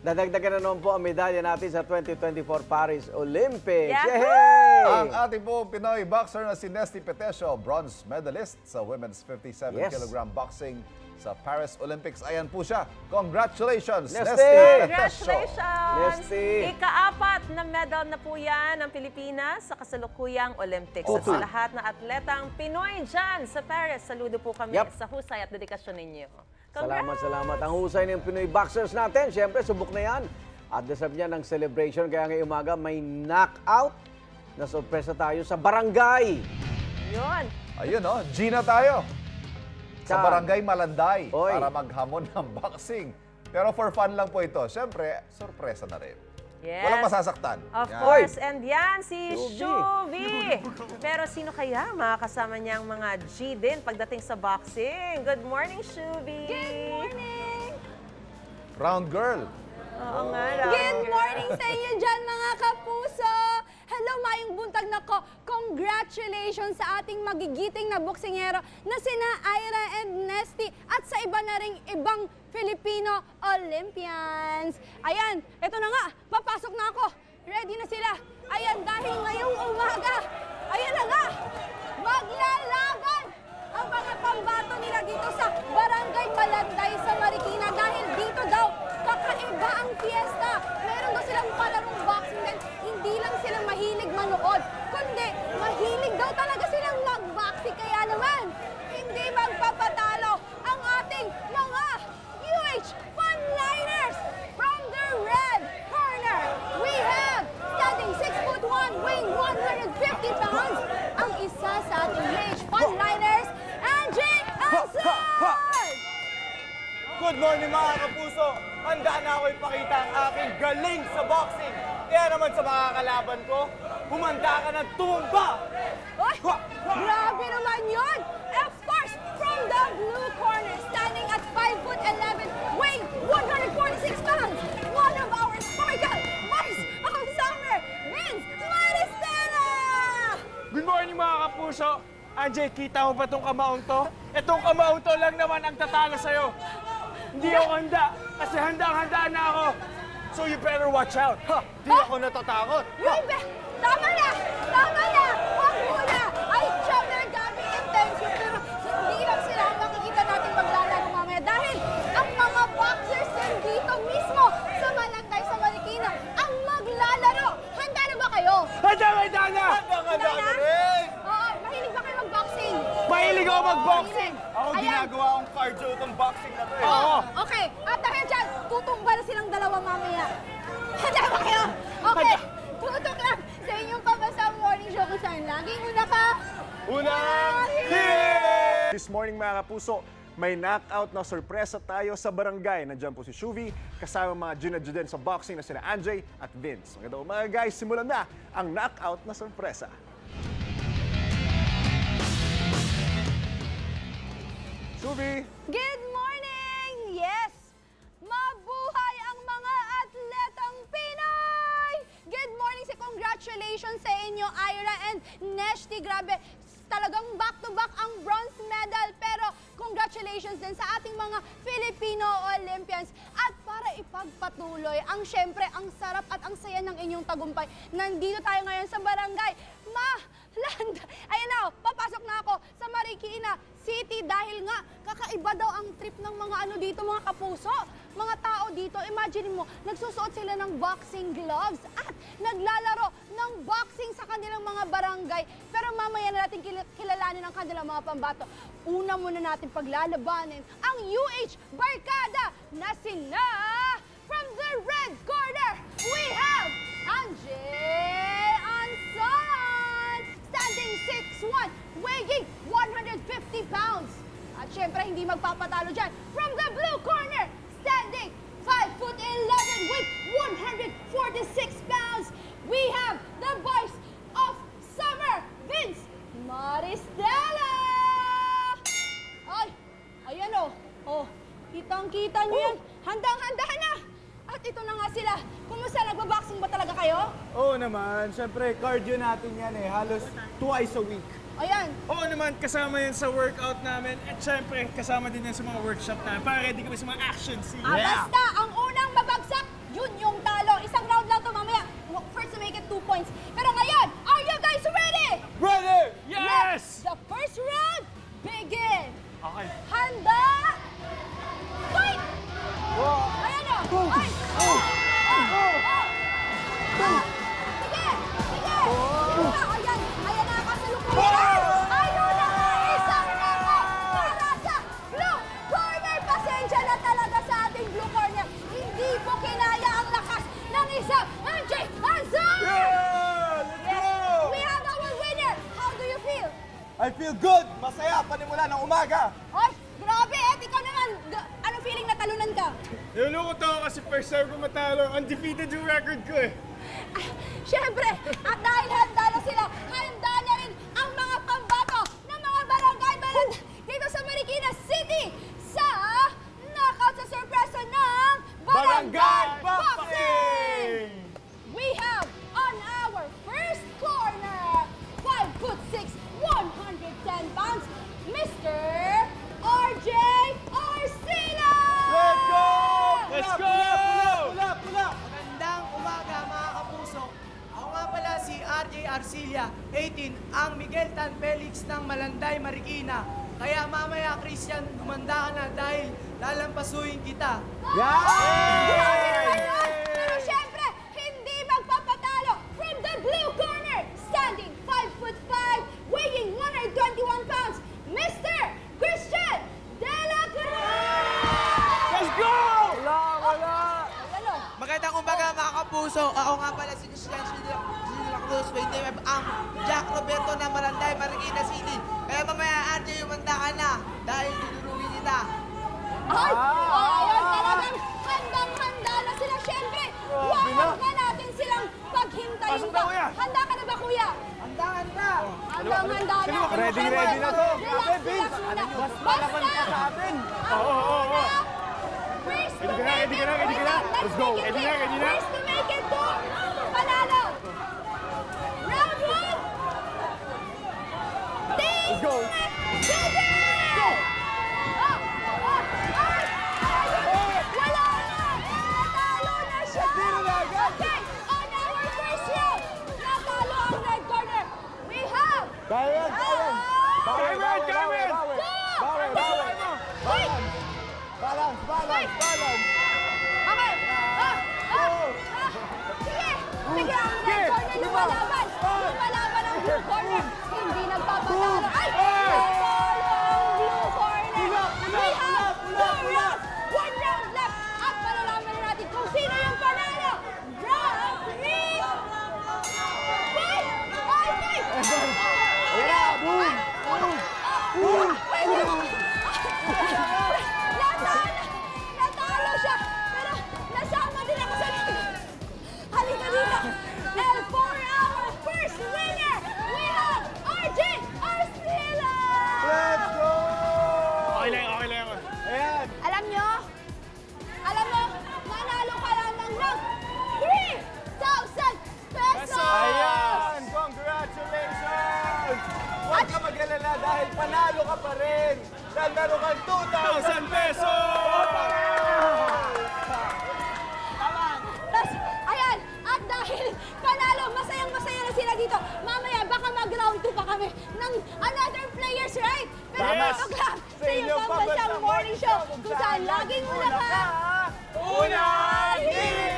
Dadagdagan na naman po ang medalya natin sa 2024 Paris Olympics. Yahoo! Yay! Ang ating po Pinoy boxer na si Nesty Petesio, bronze medalist sa women's 57 kg boxing sa Paris Olympics. Ayan po siya. Congratulations, Nesty Petesio! Congratulations! Nesty! Ika-4 na medal na po yan ng Pilipinas sa kasalukuyang Olympics. At sa lahat na atletang Pinoy dyan sa Paris, saludo po kami sa husay at dedikasyon ninyo. Salamat, salamat. Ang husay ng Pinoy boxers natin, siyempre, subok na yan. At deserve niya ng celebration. Kaya ngayong umaga may knockout na sorpresa tayo sa barangay. Yun. Ayun, oh, Gina tayo. Sa Barangay Malanday para maghamon ng boxing. Pero for fun lang po ito. Siyempre, sorpresa na rin. Yes. Walang masasaktan. Of course. And yan, si Shuvi. Pero sino kaya makakasama niyang mga G din pagdating sa boxing? Good morning, Shuvi. Good morning. Round girl. Oo nga. Good morning sa inyo dyan, mga kapuso. Hello, mayong buntag na ko. Congratulations sa ating magigiting na boksingero na sina Ira and Nesty at sa iba na ring ibang Filipino Olympians. Ayan, eto na nga, papasok na ako. Ready na sila. Ayan, dahil ngayong umaga, ayan na nga, maglalaban ang mga pambato nila dito sa Barangay Malanday sa Marikina dahil dito daw kakaiba ang fiesta. Meron daw silang palarong boxing din. Hindi lang sila mahilig manood, kundi mahilig daw talaga silang mag-boxing. Kaya naman, hindi magpapatalo ang ating mga UH Funliners. From the red corner, we have standing 6'1", weighing 150 pounds, ang isa sa ating UH Funliners, Angie Ansel! Good morning mga kapuso! Handa na ako ipakita ang aking galing sa boxing. Kaya naman sa mga kalaban ko, humanda ka na tumumba! Oy, grabe naman yun! Of course, from the blue corner, standing at 5'11", weighing 146 pounds, one of our sparkle boys of summer, Vince Maristela! Good morning mga kapuso! Anjay, kita mo ba itong kamaong to? Itong kamaong to lang naman ang tatalo sa'yo. Hindi ako handa, kasi handang-handa na ako. So you better watch out. Di ako natatakot. Ruben, tama na! Tama na! Huwag muna! Ay, syempre, gabi intention, pero hindi lang sila ang makikita natin maglalaro mamaya dahil ang mga boxers din dito mismo sa Malanday sa Marikina ang maglalaro. Handa na ba kayo? Handa na! Handa na rin! Oo, mahilig ba kayo mag-boxing? Mahilig ako mag-boxing! Ako Ayan. ginagawa akong cardio itong boxing na to eh. Oo. Okay, at dahil dyan, tutumba na silang dalawa mamaya. Handa ba kayo? Okay, tutok lang sa inyong pabasang morning show kung saan laging una ka. Unang hit! This morning mga kapuso, may knockout na sorpresa tayo sa barangay. Nandiyan po si Shuvi, kasama mga Gina din sa boxing na sina Anjay at Vince. Magandang umaga guys, simulan na ang knockout na sorpresa. Shuvi! Good morning! Yes! Mabuhay ang mga atletang Pinoy! Good morning sa congratulations sa inyo, Ira and Nesty. Grabe, talagang back-to-back ang bronze medal. Pero congratulations din sa ating mga Filipino Olympians. At para ipagpatuloy ang syempre, ang sarap at ang saya ng inyong tagumpay, nandito tayo ngayon sa barangay Malanday. Ayan na, papasok na ako sa Marikina City dahil nga kakaiba daw ang trip ng mga ano dito, mga kapuso. Mga tao dito, imagine mo, nagsusuot sila ng boxing gloves at naglalaro ng boxing sa kanilang mga barangay. Pero mamaya na natin kilalanin ang kanilang mga pambato. Una muna natin paglalabanin ang UH Barkada na sina from the red corner, we have Angel Anson, standing 6'1", weighing 150 pounds. At syempre, hindi magpapatalo dyan. From the blue corner, standing 5'11", weight 146 pounds, we have the voice of summer, Vince Maristela! Ay, ayan o. Oh, kitang-kita nyo yan. Handang-handa na. At ito na nga sila. Kumusta? Nagbaboxing ba talaga kayo? Oo naman, syempre cardio natin yan eh, halos twice a week. Ayan. Oo naman, kasama yan sa workout namin at syempre kasama din yan sa mga workshop namin para ready kami sa mga action scene. Basta, ang unang mabagsak, mula ng umaga. Ay, grabe, ikaw naman. Anong feeling na talunan ka? Nilulungkot ako kasi first time ko matalo. Undefeated yung record ko eh. Siyempre, at dahil handa na sila, handa na rin ang mga pambato ng mga barangay balad dito sa Marikina City sa knockout sa sorpresa ng Barangay Boxing! We have on our first corner, 5'6", 110 pounds, Mr. RJ Arcila! Let's go! Let's go! Pula! Magandang umaga mga kapuso. Ako nga pala si RJ Arcila, 18, ang Miguel Tan Felix ng Malanday, Marikina. Kaya mamaya, Christian, gumanda ka na dahil lalampasuhin kita. Grabe naman yun! Pero syempre, hindi magpapatalo from the blue corner, standing 5'5", weighing 121 pounds, Mr. Christian De La Cruz! Let's go! Ano? Magandang umaga mga kapuso. Ako nga pala si Christian De La Cruz, 25, ang Jack Roberto ng Malanday, Marikina City. Kaya mamaya, RJ, umanda ka na dahil duduruin nila. Ay! Ayun, talagang handang-handa na sila. Syempre, wag na natin silang paghintayin Pasok pa. na, kuya. Handa ka na ba, kuya? Handa! Handang-handa na. Ready na to. Relax muna. Basta! Oo. First to Ready ka na, ready ka na? Let's go. Ready na, ready na? First to make it to panalo. Round 1. Let's go. Sige! Wala na! Natalo na siya! Okay, on our first round, natalo ang red corner. We have... Kaya! Balance! Okay. Sige, ang red corner lumalaban. Lumalaban ang blue corner. Hindi nagpapatalo. Ay! Natalo ang blue corner. We have 2 rounds. 1 round left. At malalaman na natin kung sino yung panalo. Round 3. Fight! Ay, fight! Natalo siya! Pero nasama din ako sa halika dito! And for our first winner, we have RJ Arcila! Let's go! Okay lang ako. Ayan. Alam mo, nanalo ka lang ng 3,000 pesos! Ayan! Congratulations! Huwag ka mag-alala dahil panalo ka pa rin! Nandalo kang 2,000 pesos! Tapos, ayan, at dahil panalo, masayang-masaya na sila dito. Mamaya, baka mag-round 2 pa kami ng another players, right? Pero Yes! ito lang, Sa sa iyong inyong pambansang morning show, kung saan laging una ka. Unang hiling!